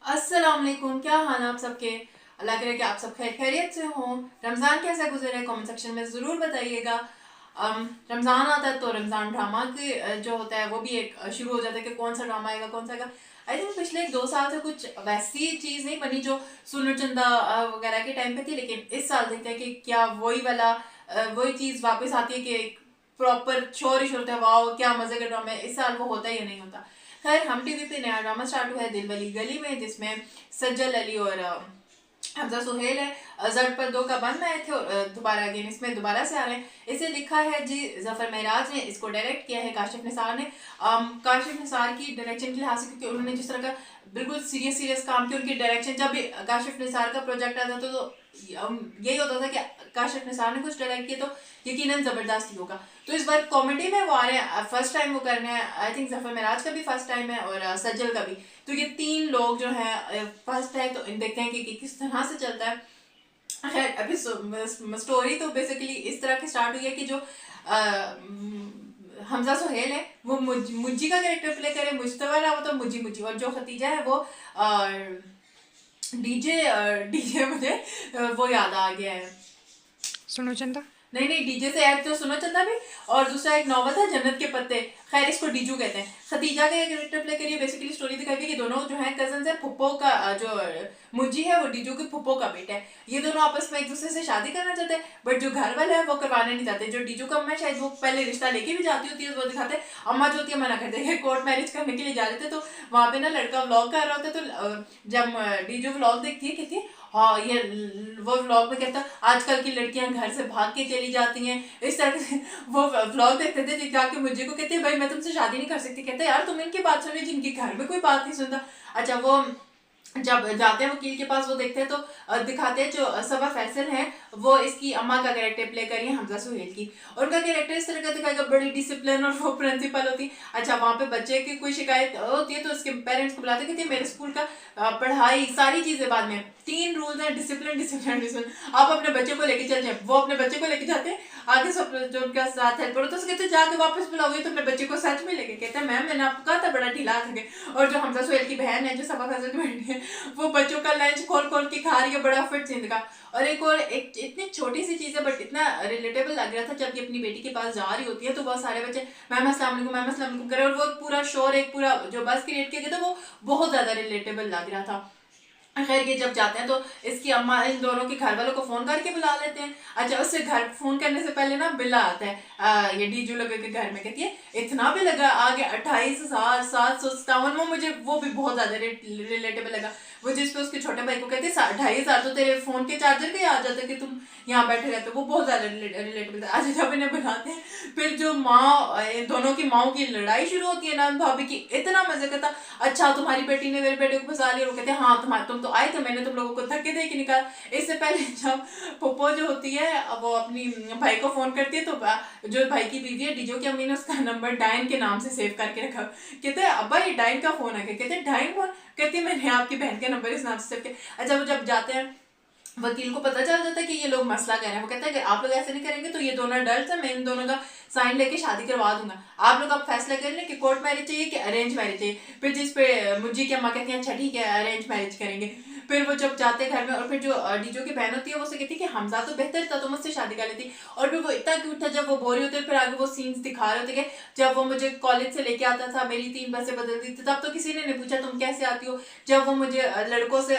अस्सलाम वालेकुम, क्या हाल है आप सबके। अल्लाह करे कि आप सब खैर खैरियत से हों। रमज़ान कैसा गुजरे कमेंट सेक्शन में ज़रूर बताइएगा। रमज़ान आता है तो रमज़ान ड्रामा के जो होता है वो भी एक शुरू हो जाता है कि कौन सा ड्रामा आएगा कौन सा आएगा। आई थिंक पिछले 2 साल से कुछ वैसी चीज़ नहीं बनी जो सुनो चंदा वगैरह के टाइम पे थी, लेकिन इस साल देखते हैं कि क्या वही वाला वही चीज़ वापस आती है कि प्रॉपर शोर ही शोर होता है। वाह क्या मज़े का ड्रामा है, इस साल वो होता है या नहीं होता। खैर हम टीवी पे नया ड्रामा स्टार्ट हुआ है दिल वाली गली में, जिसमें सज्जल अली और हमजा सुहेल है। जट पर 2 का बंद आए थे और दोबारा अगेन इसमें दोबारा से आ रहे हैं। इसे लिखा है जी जफर महराज ने, इसको डायरेक्ट किया है काशिफ निसार ने। काशिफ निसार की डायरेक्शन के लिहाज से, क्योंकि उन्होंने जिस तरह का बिल्कुल सीरियस सीरियस काम किया, उनकी डायरेक्शन जब भी काशिफ निसार का प्रोजेक्ट आता था तो यही होता था कि काशिफ निसार ने कुछ डायरेक्ट किया तो यकीनन जबरदस्त ही होगा। तो इस बार कॉमेडी में वो आ रहे हैं, फर्स्ट टाइम वो कर रहे हैं। आई थिंक जफर महराज का भी फर्स्ट टाइम है और सज्जल का भी। तो ये 3 लोग जो है फर्स्ट है, तो देखते हैं कि किस तरह से चलता है। खैर अभी स्टोरी तो बेसिकली इस तरह की स्टार्ट हुई है कि जो हमजा सुहेल है वो मुज्जी का कैरेक्टर प्ले करे, मुश्तबा रावत तो मुज्जी मुज्जी, और जो खतीजा है वो डीजे डीजे मुझे वो याद आ गया है, सुनो चंदा। नहीं नहीं डीजे से ऐड तो सुनो चंदा भी। और दूसरा एक नॉवल था जन्नत के पत्ते, खैर इसको डीजू कहते हैं। खतीजा का कैरेक्टर प्ले करिए। बेसिकली स्टोरी दिखाई गई कि दोनों जो है कजन है, फुप्पो का जो मुज्जी है वो डीजू के फुप्पो का बेटा है। ये दोनों आपस में एक दूसरे से शादी करना चाहते हैं, बट जो घर वाले हैं वो करवाना नहीं चाहते। जो डीजू का अम्मा है शायद वो पहले रिश्ता लेके भी जाती होती है, वो दिखाते हैं अम्मा जो होती है मना करते हैं। कोर्ट मैरिज करने के लिए जा रहे थे तो वहां पे ना लड़का व्लॉग कर रहा होता है, तो जब डीजू व्लॉग देखती है कहती है हाँ ये वो व्लॉग में कहता आजकल की लड़कियां घर से भाग के चली जाती हैं, इस तरह से वो व्लॉग देखते थे। जाके मुझे को कहते हैं भाई मैं तुमसे शादी नहीं कर सकती। कहते यार तुम इनकी बात सुनिए जिनकी घर में कोई बात नहीं सुनता। अच्छा वो जब जाते हैं वकील के पास वो देखते हैं तो दिखाते हैं जो सबा फैसल है वो इसकी अम्मा का कैरेक्टर प्ले करी है हमजा सुहेल की। और उनका कैरेक्टर इस तरह का दिखाएगा, बड़ी डिसिप्लिन और वो प्रिंसिपल होती। अच्छा वहाँ पे बच्चे की कोई शिकायत होती है तो उसके पेरेंट्स को बुलाते कहते हैं मेरे स्कूल का पढ़ाई सारी चीजें बाद में, 3 रूल्स हैं डिसिप्लिन डिसिप्लिन डिसिप्लिन। आप अपने बच्चे को लेके चल जाए, वो अपने बच्चे को लेके जाते हैं आगे सब जो उनका साथ हेल्पर होता है तो कहते जाके वापस बुलाओगे तो अपने बच्चे को सच में लेके। कहते हैं मैम मैंने आपको कहा था बड़ा ढीला थे। और जो हमजा सुहेल की बहन है जो सबा फैसल की बहन है वो बच्चों का लंच खोल खोल के खा रही है, बड़ा फिट जिंद का। और एक इतनी छोटी सी चीज है बट इतना रिलेटेबल लग रहा था जब ये अपनी बेटी के पास जा रही होती है तो बहुत सारे बच्चे मैम अस्सलाम वालेकुम करे और वो पूरा शोर एक पूरा जो बस क्रिएट किया गया था वो बहुत ज्यादा रिलेटेबल लग रहा था। खैर ये जब जाते हैं तो इसकी अम्मा इन दोनों के घर वालों को फोन करके बुला लेते हैं। अच्छा उससे घर फोन करने से पहले ना बिल आता है ये डीजू लगे के घर में, कहती है इतना भी लगा आगे 28,757। वो मुझे वो भी बहुत ज्यादा रिलेटेबल लगा। वो जिसपे उसके छोटे भाई को कहते 2,500 तो तेरे फोन के चार्जर के आ जाते कि तुम यहाँ बैठे रहते, वो बहुत ज्यादा रिलेटेबल था। अच्छा जब इन्हें बुलाते हैं फिर जो माँ दोनों की माओ की लड़ाई शुरू होती है ना भाभी की, इतना मजे का था। अच्छा तुम्हारी बेटी ने मेरे बेटे को फंसा लिया, वो कहते हैं हाँ तुम तो आए थे मैंने तुम लोगों को धक्के दे के निकाला। इससे पहले जब पप्पो जो होती है वो अपनी भाई को फोन करती है तो जो भाई की बीवी है डीजो की अम्मी ने उसका नंबर डाइन के नाम से सेव करके रखा। कहते हैं अब्बा ये डाइन का फोन है क्या? कहते हैं डाइन फोन? कहती है मैंने आपकी बहन के नंबर इस नाम से सेव किया। अच्छा वो जब जाते हैं वकील को पता चल जाता है कि ये लोग मसला कर रहे हैं। वो कहता है कि आप लोग ऐसे नहीं करेंगे तो ये दोनों अडल्ट है, मैं इन दोनों का साइन लेके शादी करवा दूंगा। आप लोग अब फैसला कर लें कि कोर्ट मैरिज चाहिए कि अरेंज मैरिज चाहिए। फिर जिस पे मुझी की अम्मा कहती हैं अच्छा ठीक है अरेंज मैरिज करेंगे। फिर वो जब जाते हैं घर में और फिर जो डीजो की बहन होती है वो उसे कहती है कि हमजा तो बेहतर था तो मुझसे शादी कर लेती। और फिर वो इतना क्यूट था जब वो बोरी होते फिर आगे वो सीन्स दिखा रहे होते कि जब वो मुझे कॉलेज से लेके आता था मेरी 3 बसें बदलती थी तब तो किसी ने नहीं पूछा तुम कैसे आती हो। जब वो मुझे लड़कों से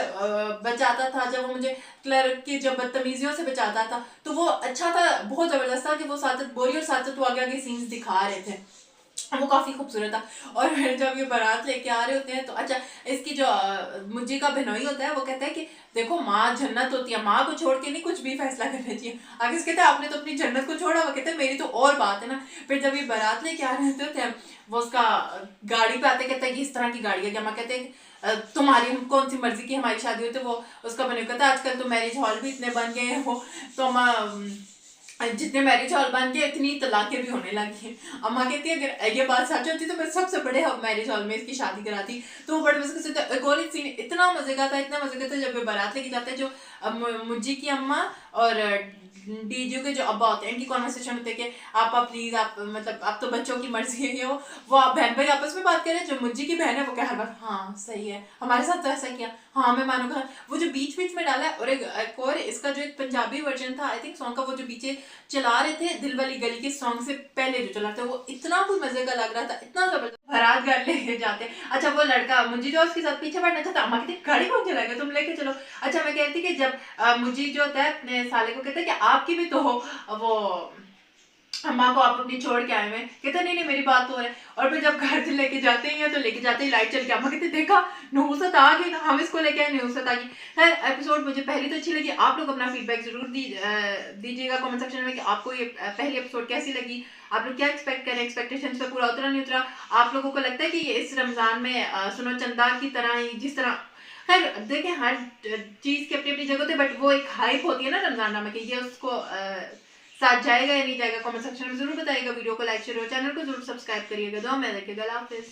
बचाता था, जब वो मुझे क्लर्क की जब बदतमीजियों से बचाता था तो वो अच्छा था, बहुत जबरदस्त था कि वो सातत बोरी और सातत वो आगे आगे सीन्स दिखा रहे थे, वो काफी खूबसूरत था। और फिर जब ये बारात लेके आ रहे होते हैं तो अच्छा इसकी जो मुझे का बहनोई होता है वो कहता है कि देखो माँ जन्नत होती है, माँ को छोड़ के नहीं कुछ भी फैसला करना चाहिए। आगे इसके कहते हैं आपने तो अपनी जन्नत को छोड़ा, वो कहते हैं मेरी तो और बात है ना। फिर जब ये बारात लेके आ रहे होते हैं वो उसका गाड़ी पे आते कहता है कि इस तरह की गाड़ी है क्या? मैं कहते हैं तुम्हारी कौन सी मर्जी की हमारी शादी हुई। तो वो उसका बने कहता है आजकल तो मैरिज हॉल भी इतने बन गए हैं वो तो जितने मैरिज हॉल बन गए इतनी तलाकें भी होने लगी हैं। अम्मा कहती है अगर ये बात सच होती तो मैं सबसे बड़े मैरिज हॉल में इसकी शादी कराती। तो वो बड़े मुश्किल से एक और सीन इतना इतना मजे का था, इतना मजे का था। जब वे बारात लेके जाते हैं, जो मुज्जी की अम्मा और डीजू के जो अब्बा होते हैं, इनकी कॉन्वर्सेशन होते हैं कि आपा प्लीज, आप मतलब आप तो बच्चों की मर्जी है, ये वो आप बहन भाई आपस में बात करें। जो मुज्जी की बहन है वो कह रहा हाँ सही है, हमारे साथ तो ऐसा किया, हाँ मैं मानूंगा। वो जो बीच बीच में डाला है, और एक और इसका जो एक पंजाबी वर्जन था आई थिंक सॉन्ग का, वो जो पीछे चला रहे थे दिल वाली गली के सॉन्ग से पहले जो चला था, वो इतना कुछ मजे का लग रहा था, इतना जबरदस्त। बारात घर लेके जाते हैं। अच्छा वो लड़का मुझे जो उसके साथ पीछे बैठना चाहता, अम्मा कहती गाड़ी कौन चलाएगा, तुम लेके चलो। अच्छा मैं कहती कि जब मुझे जो होता है अपने साले को कहता है कि आपकी भी तो हो, वो अम्मा को आप अपनी छोड़ के आए हुए, कहते नहीं नहीं मेरी बात तो है। और फिर जब घर से लेके जाते हैं तो लेके जाते ही लाइट चल के अम्मा कहते देखा नहुसत आ गई, हम इसको लेके आए नहुसत आ गई। खैर एपिसोड मुझे पहली तो अच्छी लगी। आप लोग अपना फीडबैक जरूर दीजिएगा कमेंट सेक्शन में कि आपको ये पहली एपिसोड कैसी लगी, आप लोग क्या एक्सपेक्ट करें, एक्सपेक्टेशंस पे पूरा उतरा नहीं उतरा। आप लोगों को लगता है कि ये इस रमजान में सुनो चंदा की तरह ही, जिस तरह खैर देखें हर चीज की अपनी अपनी जगह होती है, बट वो एक हाइप होती है ना रमजान नामे की, ये उसको साथ जाएगा या नहीं जाएगा, कमेंट सेक्शन में जरूर बताइएगा। वीडियो को लाइक शेयर और चैनल को जरूर सब्सक्राइब करिएगा। दुआ में रखिएगा। अल्लाह हाफिज़।